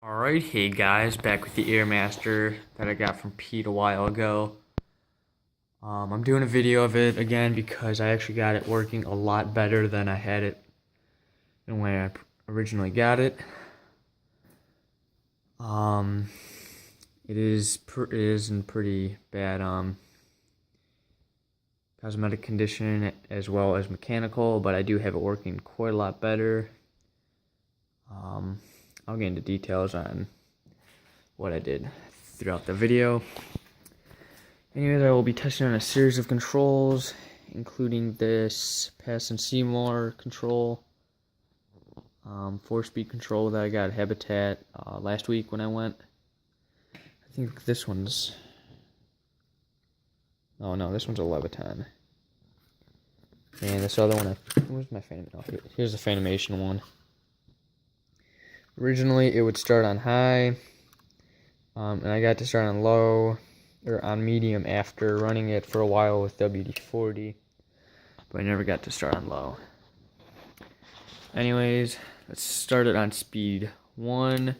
Alright, hey guys, back with the Airmaster that I got from Pete a while ago. I'm doing a video of it again because I actually got it working a lot better than I had it when I originally got it. It is in pretty bad cosmetic condition as well as mechanical, but I do have it working quite a lot better. I'll get into details on what I did throughout the video. Anyways, I will be testing on a series of controls, including this pass and Seymour control, 4-speed control that I got at Habitat last week when I went. I think this one's... Oh no, this one's a Leviton. And this other one, where's my Fanimation? Oh, here's the Fanimation one. Originally, it would start on high, and I got to start on low, or on medium after running it for a while with WD-40, but I never got to start on low. Anyways, let's start it on speed 1,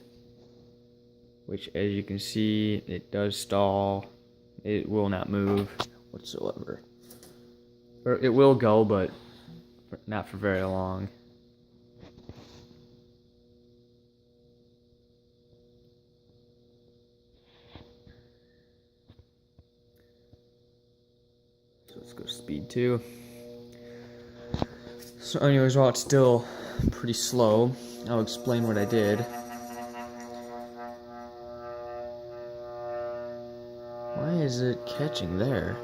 which as you can see, it does stall. It will not move whatsoever. Or it will go, but not for very long. So let's go to speed 2. So anyways, while it's still pretty slow, I'll explain what I did. Why is it catching there?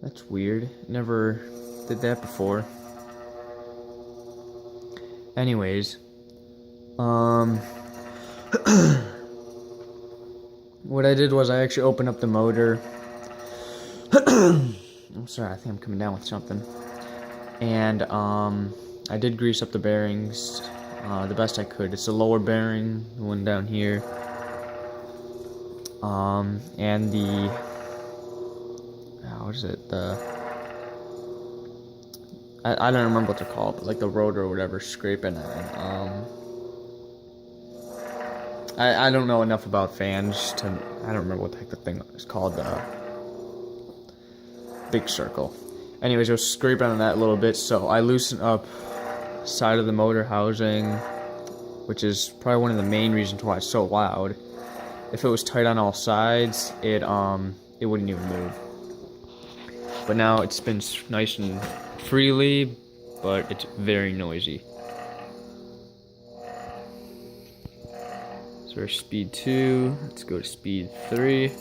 That's weird. Never did that before. Anyways, what I did was I actually opened up the motor. I'm sorry, I think I'm coming down with something. And I did grease up the bearings the best I could. It's the lower bearing, the one down here, and the what is it? I don't remember what they're called, but like the rotor or whatever, scraping it. I don't know enough about fans to... I don't remember what the heck the thing is called, the big circle. Anyways, I was scraping on that a little bit, so I loosened up side of the motor housing, which is probably one of the main reasons why it's so loud. If it was tight on all sides, it wouldn't even move. But now it spins nice and freely, but it's very noisy. So we're speed 2, let's go to speed 3.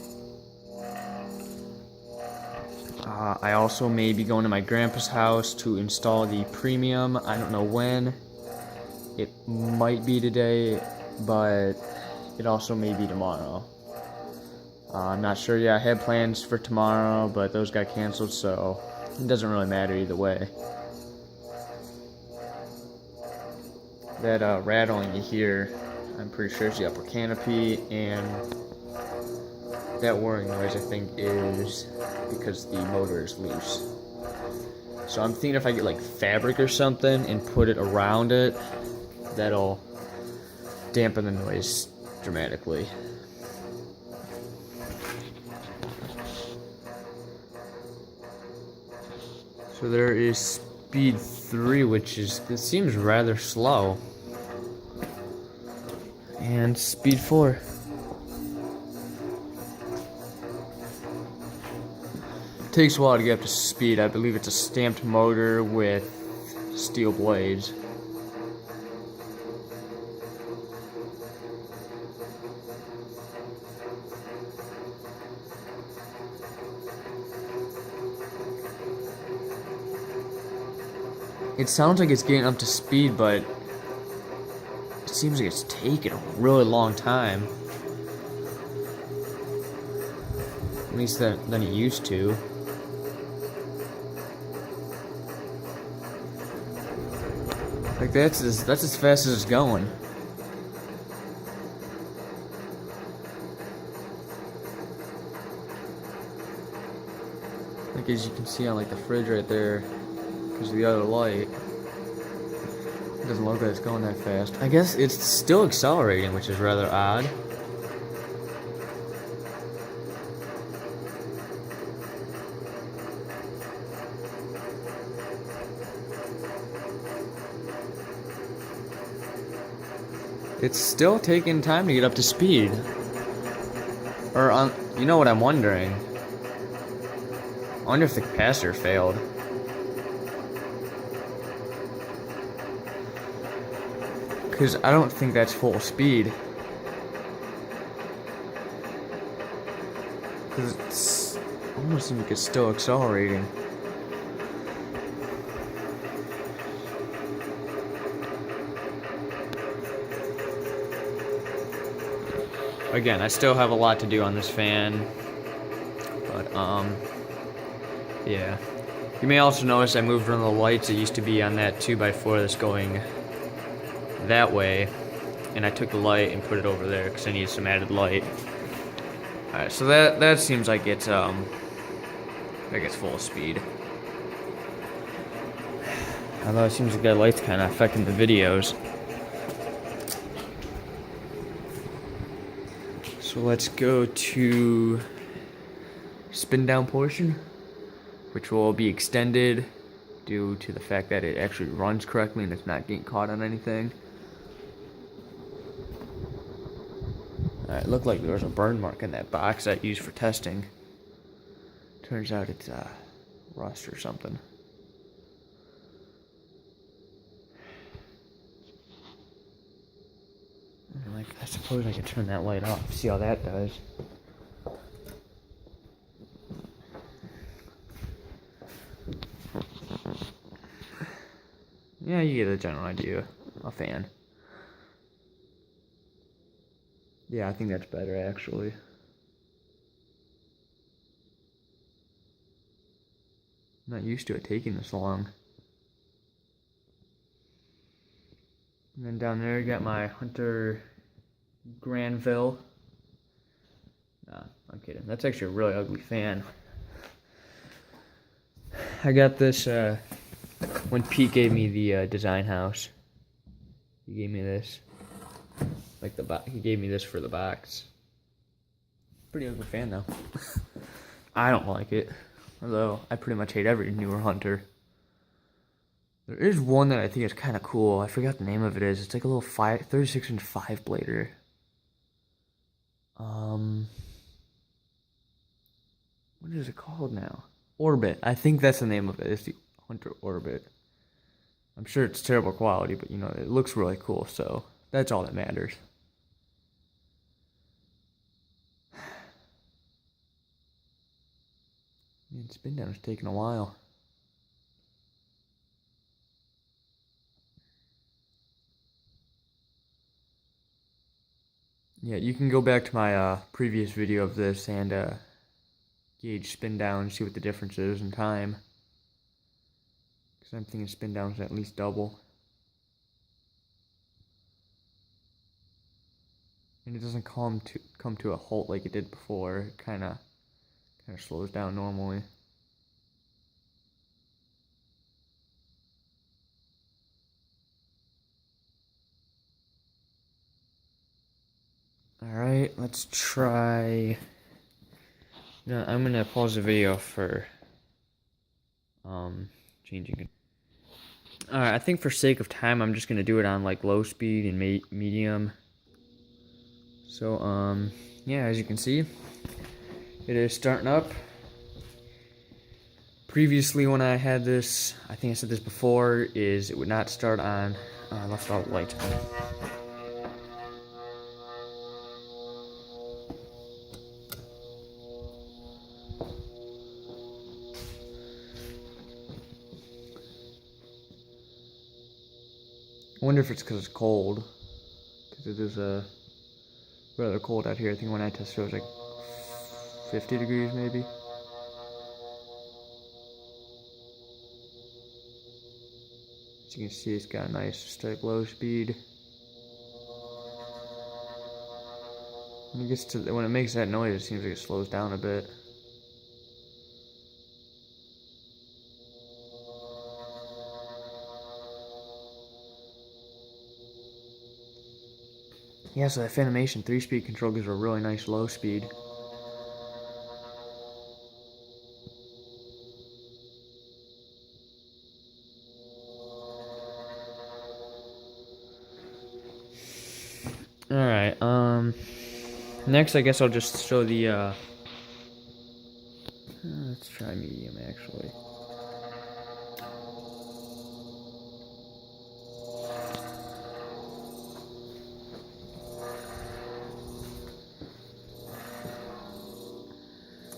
I also may be going to my grandpa's house to install the premium. I don't know when. It might be today, but it also may be tomorrow. I'm not sure yet. I had plans for tomorrow, but those got canceled, so it doesn't really matter either way. That rattling you hear, I'm pretty sure it's the upper canopy, and that whirring noise I think is because the motor is loose. So I'm thinking if I get like fabric or something and put it around it, that'll dampen the noise dramatically. So there is speed 3, which is, it seems rather slow. And speed 4. It takes a while to get up to speed. I believe it's a stamped motor with steel blades. It sounds like it's getting up to speed, but it seems like it's taking a really long time. At least than it used to. Like that's as fast as it's going. Like as you can see on like the fridge right there, because of the other light, it doesn't look like it's going that fast. I guess it's still accelerating, which is rather odd. It's still taking time to get up to speed. Or, you know what I'm wondering? I wonder if the capacitor failed. Because I don't think that's full speed. Because it's almost like it's still accelerating. Again, I still have a lot to do on this fan. But, yeah. You may also notice I moved one of the lights that used to be on that 2x4 that's going that way. And I took the light and put it over there because I needed some added light. Alright, so that seems like it's full speed. Although it seems like that light's kind of affecting the videos. So let's go to spin down portion, which will be extended due to the fact that it actually runs correctly and it's not getting caught on anything. Alright, it looked like there was a burn mark in that box I used for testing. Turns out it's rust or something. Like, I suppose I could turn that light off, see how that does. Yeah, you get a general idea. A fan. Yeah, I think that's better actually. I'm not used to it taking this long. And then down there, you got my Hunter Granville. Nah, I'm kidding. That's actually a really ugly fan. I got this when Pete gave me the design house. He gave me this. Like he gave me this for the box. Pretty ugly fan though. I don't like it. Although I pretty much hate every newer Hunter. There is one that I think is kind of cool. I forgot the name of it is. It's like a little 36-inch 5-blader. What is it called now? Orbit. I think that's the name of it. It's the Hunter Orbit. I'm sure it's terrible quality, but you know, it looks really cool, so that's all that matters. Man, spin down is taking a while. Yeah, you can go back to my previous video of this and gauge spin down, see what the difference is in time. Because I'm thinking spin down is at least double. And it doesn't come to a halt like it did before. It kind of slows down normally. Alright, let's try. No, I'm gonna pause the video for changing it. Alright, I think for sake of time I'm just gonna do it on like low speed and medium. So yeah, as you can see, it is starting up. Previously when I had this, I think I said this before, is it would not start on, I left all the lights on. I wonder if it's because it's cold, because it is rather cold out here. I think when I tested it was like 50 degrees maybe. As you can see, it's got a nice steady low speed. When it makes that noise, it seems like it slows down a bit. Yeah, so that Fanimation 3-speed control gives a really nice low speed. Alright, next I guess I'll just show the, let's try medium actually.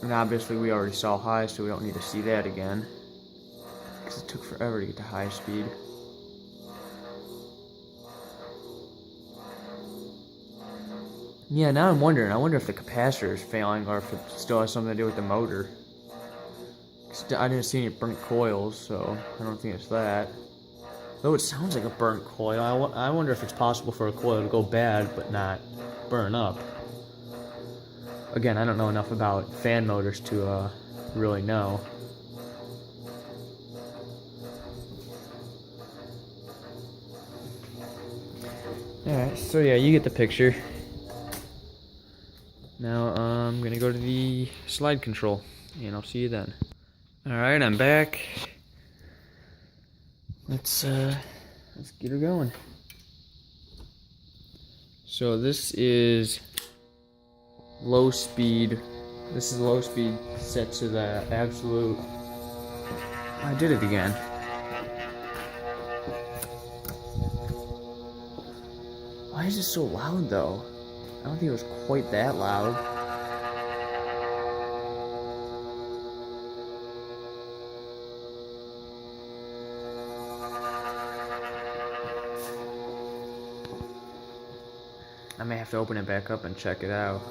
And obviously we already saw high, so we don't need to see that again. Because it took forever to get to high speed. Yeah, now I'm wondering. I wonder if the capacitor is failing or if it still has something to do with the motor. I didn't see any burnt coils, so I don't think it's that. Though it sounds like a burnt coil. I wonder if it's possible for a coil to go bad but not burn up. Again, I don't know enough about fan motors to really know. Alright, so yeah, you get the picture. Now I'm gonna go to the slide control, and I'll see you then. Alright, I'm back. Let's get her going. So this is low speed. This is low speed set to the absolute. I did it again. Why is it so loud though? I don't think it was quite that loud. I may have to open it back up and check it out.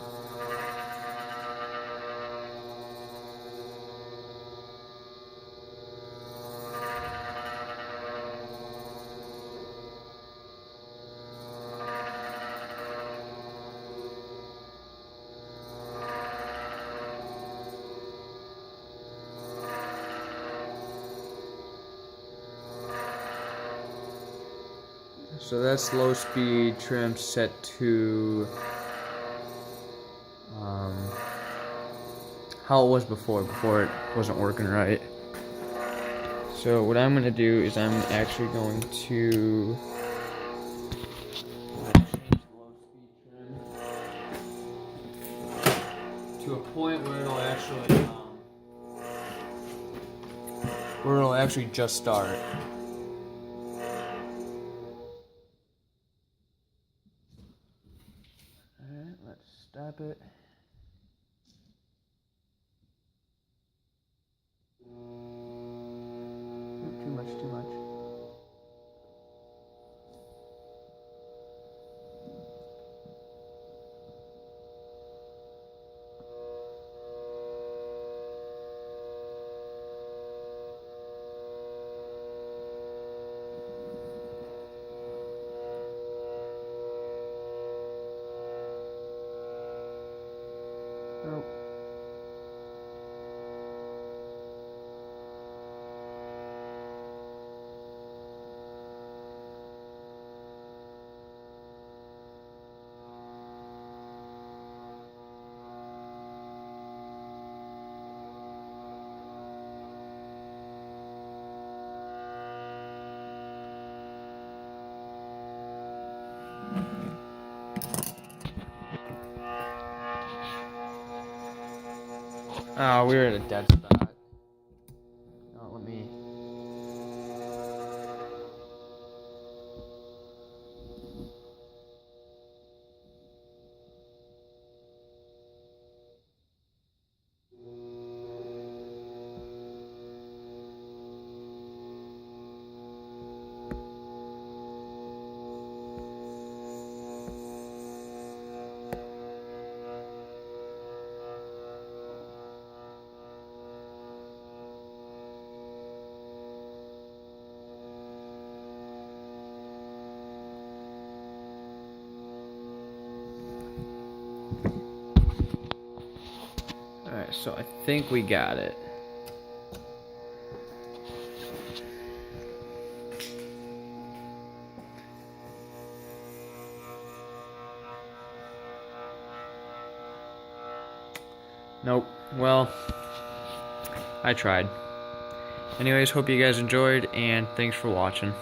So that's low speed trim set to how it was before it wasn't working right. So what I'm going to do is I'm actually going to to a point where it'll actually just start. Alright, let's stop it. Too much. Nope. Oh, we were at a dead spot. Oh, let me. Alright, so I think we got it. Nope. Well, I tried. Anyways, hope you guys enjoyed, and thanks for watching.